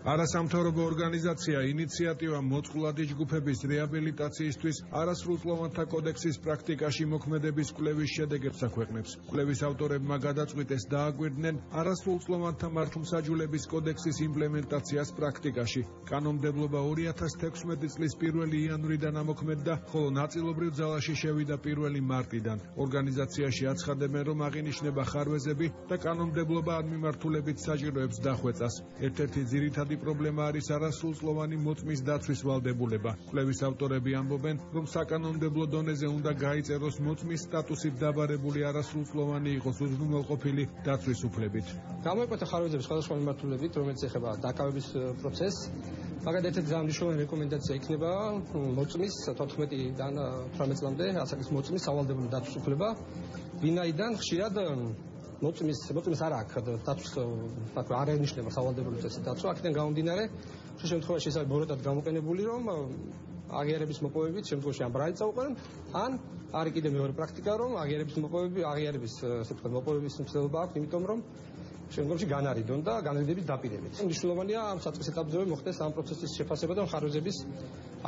არასამთავრობო ორგანიზაცია ინიციატივა მოწყვლადი ჯგუფების რეაბილიტაციისთვის არასრულწლოვანთა კოდექსის პრაქტიკაში მოქმედების კვლევის შედეგებს აქვეყნებს. კვლევის ავტორებმა გადაწყვიტეს დააკვირდნენ არასრულწლოვანთა მართლმსაჯულების კოდექსის იმპლემენტაციას პრაქტიკაში. კანონმდებლობა 2016 წლის 1 იანვრიდან ამოქმედდა, ხოლო ნაწილობრივ ძალაში შევიდა 1 მარტიდან. ორგანიზაციაში აცხადებენ, რომ აღინიშნება ხარვეზები და კანონმდებლობა არ მიმართულებით საჭიროებს დახვეწას. ერთ-ერთი ძირითადი პრობლემა არის არასრულწლოვანი მოწმის დაცვის ვალდებულება. კვლევის ავტორები ამბობენ, რომ საკანონმდებლო დონეზე უნდა გაიწეროს მოწმის სტატუსით დაბარებული არასრულწლოვანი იყოს უზრუნველყოფილი დაცვის უფლებით. გამოიკვეთა ხარვეზების სხვადასხვა მიმართულებით, რომელიც ეხება დაკავების პროცესს. მაგალითად, ერთ-ერთი მნიშვნელოვანი რეკომენდაცია იქნება მოწმის 14-დან 18 წლამდე ასაკის მოწმის სავალდებულო დაცვის უფლება, ვინაიდან ხშირად მოწმის არ აქვს დაცვის, არ ენიშნება სავალდებულო წესის დაცვა, აქედან გამომდინარე, შე შემთხვევაში ეს არის ბოროტად გამოყენებული, რომ აღიარების მოპოვებით შემთხვევაში ან ბრალს წაუყენებენ, ან არის კიდევ მეორე პრაქტიკა, რომ აღიარების მოპოვების მცდელობა აქვს, იმიტომ რომ შემდგომში განარიდონ და განრიდების დაპირებით. მნიშვნელოვანია ამ საწყის ეტაპზე მოხდეს ამ პროცესის შეფასება და ხარვეზების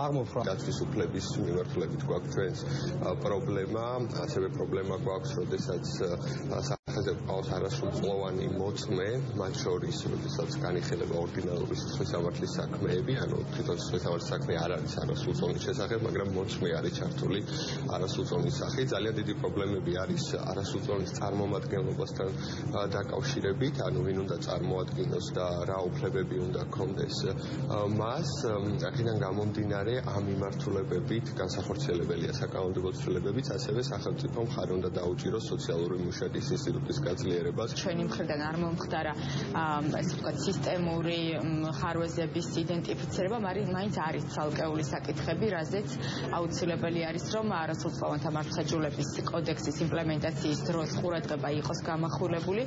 აღმოფხვრა. დაცვის უფლების მიმართულებით გვაქვს ჩვენს პრობლემა, ასევე პრობლემა გვაქვს, როდესაც სახეზე ყავს არასრულწლოვანი მოწმე, მათ შორის, როდესაც განიხილება ორდინალური სიცოცხლის საქმეები, ანუ თვითონ სიცოცხლის საქმე არ არის არასრულწლოვნის შესახებ, მაგრამ მოწმე არის ჩართული არასრულწლოვნის სახით. ძალიან დიდი პრობლემები არის არასრულწლოვნის წარმომადგენლობასთან დაკავშირებით. ანუ ვინ უნდა წარმოადგინოს და რა უფლებები უნდა ჰქონდეს მას. აქედან გამომდინარე ამ მიმართულებებით განსახორციელებელია საკანონმდებლო ცვლილებებიც, ასევე სახელმწიფომ მხარი უნდა დაუჭიროს სოციალური მუშაკის ინსტიტუტის გაძლიერებას. ჩვენი მხრიდან არ მომხდარა ესე ვთქვათ სისტემური ხარვეზების იდენტიფიცირება, მაგრამ მაინც არის ცალკეული საკითხები, რაზეც აუცილებელი არის, რომ არასრულწლოვანთა მართლმსაჯულების კოდექსის იმპლემენტაციის დროს ყურადღება იყოს გამახვილებული.